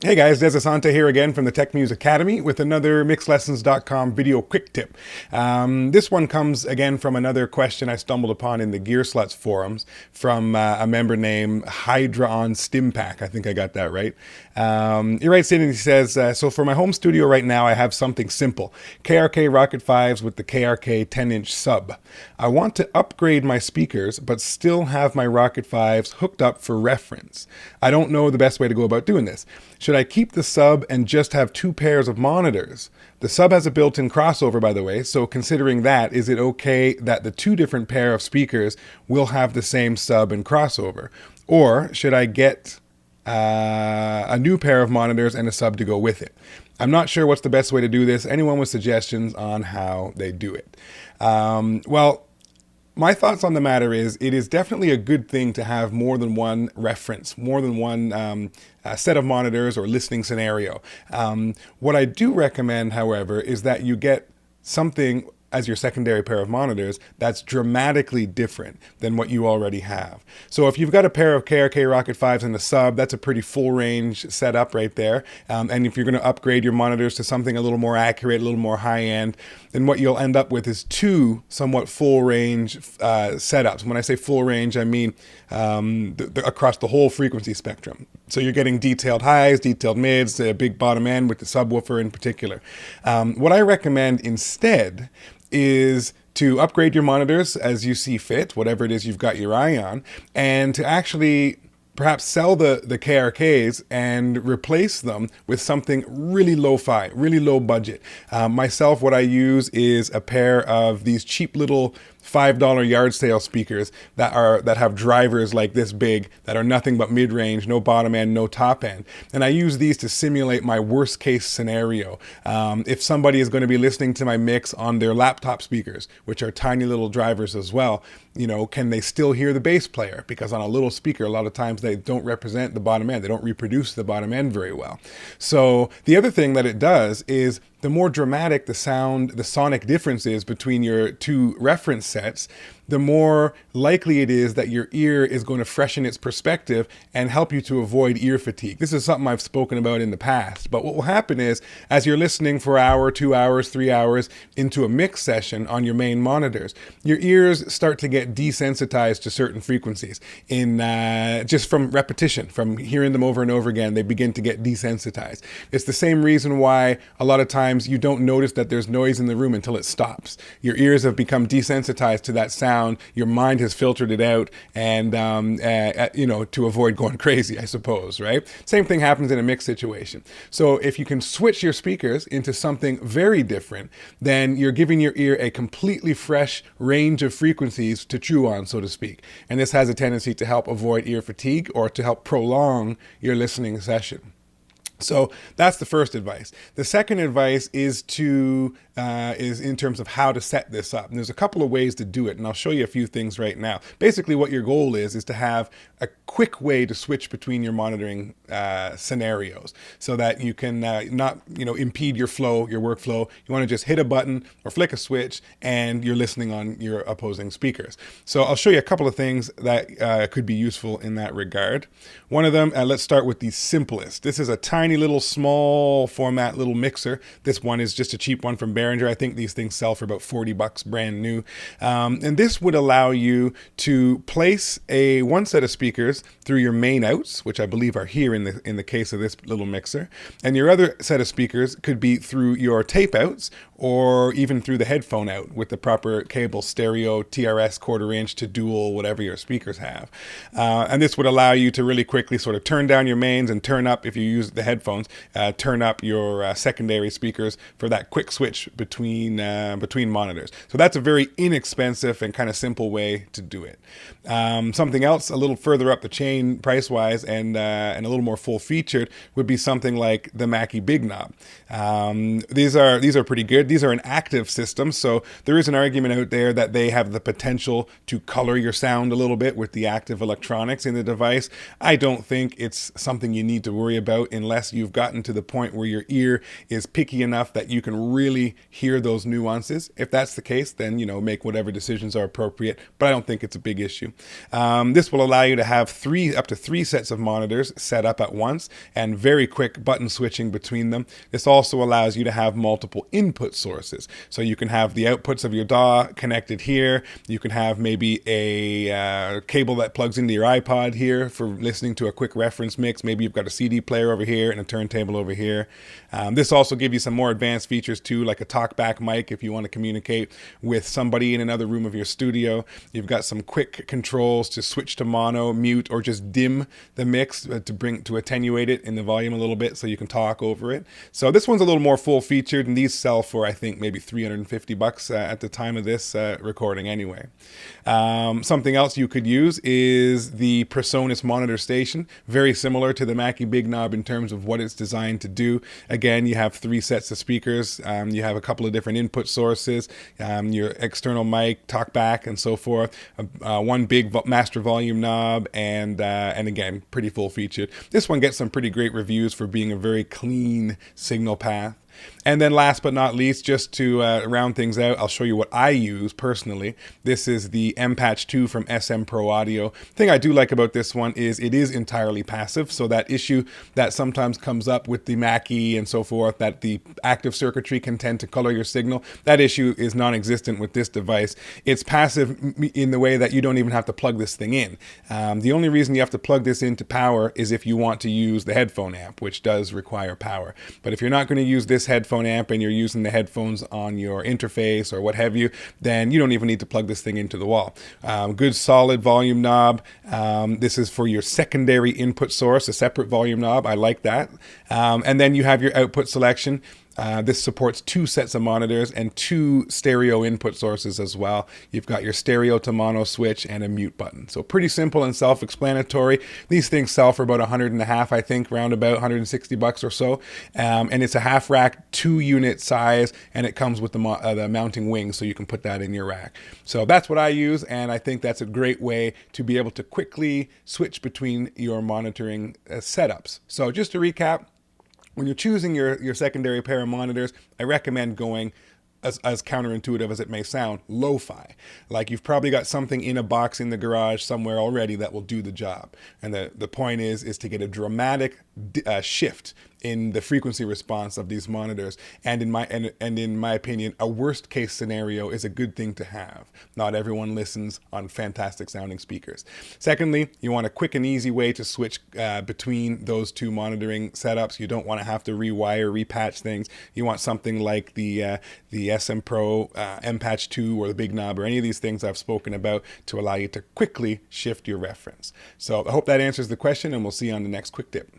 Hey guys, Des Asante here again from the Tech Muse Academy with another mixlessons.com video quick tip. This one comes again from another question I stumbled upon in the Gear Sluts forums from a member named Hydra on Stimpack. I think I got that right. He writes in and he says, so for my home studio right now, I have something simple. KRK Rocket 5s with the KRK 10-inch sub. I want to upgrade my speakers, but still have my Rocket 5s hooked up for reference. I don't know the best way to go about doing this. Should I keep the sub and just have two pairs of monitors? The sub has a built-in crossover, by the way, so considering that, is it okay that the two different pair of speakers will have the same sub and crossover? Or should I get a new pair of monitors and a sub to go with it? I'm not sure what's the best way to do this. Anyone with suggestions on how they do it? Well, my thoughts on the matter is it is definitely a good thing to have more than one reference, more than one set of monitors or listening scenario. What I do recommend, however, is that you get something as your secondary pair of monitors that's dramatically different than what you already have. So if you've got a pair of KRK Rocket 5s and a sub, that's a pretty full range setup right there. And if you're going to upgrade your monitors to something a little more accurate, a little more high end, then what you'll end up with is two somewhat full range setups. When I say full range, I mean across the whole frequency spectrum. So you're getting detailed highs, detailed mids, a big bottom end with the subwoofer in particular. What I recommend instead is to upgrade your monitors as you see fit, whatever it is you've got your eye on, and to actually perhaps sell the KRKs and replace them with something really lo-fi, really low budget. Myself, what I use is a pair of these cheap little $5 yard sale speakers that have drivers like this big, that are nothing but mid-range, no bottom end, no top end. And I use these to simulate my worst case scenario. If somebody is going to be listening to my mix on their laptop speakers, which are tiny little drivers as well, you know, can they still hear the bass player? Because on a little speaker, a lot of times they don't represent the bottom end. They don't reproduce the bottom end very well. So the other thing that it does is the more dramatic the sound, the sonic difference is between your two reference sets, the more likely it is that your ear is going to freshen its perspective and help you to avoid ear fatigue. This is something I've spoken about in the past, but what will happen is as you're listening for an hour, 2 hours, 3 hours into a mix session on your main monitors, your ears start to get desensitized to certain frequencies in just from repetition, from hearing them over and over again. They begin to get desensitized. It's the same reason why a lot of times you don't notice that there's noise in the room until it stops. Your ears have become desensitized to that sound. Your mind has filtered it out, and you know, to avoid going crazy, I suppose, right? Same thing happens in a mix situation. So if you can switch your speakers into something very different, then you're giving your ear a completely fresh range of frequencies to chew on, so to speak. And this has a tendency to help avoid ear fatigue or to help prolong your listening session. So that's the first advice. The second advice is is in terms of how to set this up. And there's a couple of ways to do it, and I'll show you a few things right now. Basically, what your goal is to have a quick way to switch between your monitoring scenarios, so that you can not impede your flow, your workflow. You want to just hit a button or flick a switch, and you're listening on your opposing speakers. So I'll show you a couple of things that could be useful in that regard. One of them, let's start with the simplest. This is a tiny little small format little mixer. This one is just a cheap one from Behringer. I think these things sell for about $40 brand new. And this would allow you to place one set of speakers through your main outs, which I believe are here in the case of this little mixer. And your other set of speakers could be through your tape outs, or even through the headphone out with the proper cable, stereo, TRS, quarter inch to dual, whatever your speakers have. And this would allow you to really quickly sort of turn down your mains and turn up, if you use the headphones, turn up your secondary speakers for that quick switch between monitors. So that's a very inexpensive and kind of simple way to do it. Something else a little further up the chain price-wise and a little more full-featured would be something like the Mackey Big Knob. These are pretty good. These are an active system, so there is an argument out there that they have the potential to color your sound a little bit with the active electronics in the device. I don't think it's something you need to worry about unless unless you've gotten to the point where your ear is picky enough that you can really hear those nuances. If that's the case, then, you know, make whatever decisions are appropriate, but I don't think it's a big issue. This will allow you to have up to three sets of monitors set up at once and very quick button switching between them. This also allows you to have multiple input sources. So you can have the outputs of your DAW connected here. You can have maybe a cable that plugs into your iPod here for listening to a quick reference mix. Maybe you've got a CD player over here and a turntable over here. This also gives you some more advanced features too, like a talkback mic if you want to communicate with somebody in another room of your studio. You've got some quick controls to switch to mono, mute, or just dim the mix to attenuate it in the volume a little bit so you can talk over it. So this one's a little more full featured, and these sell for, I think, maybe $350 at the time of this recording anyway. Something else you could use is the PreSonus monitor station, very similar to the Mackey Big Knob in terms of what it's designed to do. Again, you have three sets of speakers, you have a couple of different input sources, your external mic, talkback, and so forth, one big master volume knob, and again, pretty full featured. This one gets some pretty great reviews for being a very clean signal path. And then last but not least, just to round things out, I'll show you what I use personally. This is the M-Patch 2 from SM Pro Audio. The thing I do like about this one is it is entirely passive. So that issue that sometimes comes up with the Mackie and so forth, that the active circuitry can tend to color your signal, that issue is non-existent with this device. It's passive in the way that you don't even have to plug this thing in. The only reason you have to plug this into power is if you want to use the headphone amp, which does require power. But if you're not going to use this headphone amp and you're using the headphones on your interface or what have you, then you don't even need to plug this thing into the wall. Good solid volume knob. This is for your secondary input source, a separate volume knob. I like that. And then you have your output selection. This supports two sets of monitors and two stereo input sources as well. You've got your stereo to mono switch and a mute button. So pretty simple and self-explanatory. These things sell for about $150, I think, round about $160 or so. And it's a half rack, 2-unit size, and it comes with the mounting wing, so you can put that in your rack. So that's what I use, and I think that's a great way to be able to quickly switch between your monitoring setups. So just to recap, when you're choosing your secondary pair of monitors, I recommend going, as counterintuitive as it may sound, lo-fi. Like you've probably got something in a box in the garage somewhere already that will do the job. And the point is to get a dramatic shift in the frequency response of these monitors. And in my opinion, a worst case scenario is a good thing to have. Not everyone listens on fantastic sounding speakers. Secondly, you want a quick and easy way to switch between those two monitoring setups. You don't want to have to rewire, repatch things. You want something like the SM Pro M-Patch 2 or the Big Knob or any of these things I've spoken about to allow you to quickly shift your reference. So I hope that answers the question, and we'll see you on the next quick tip.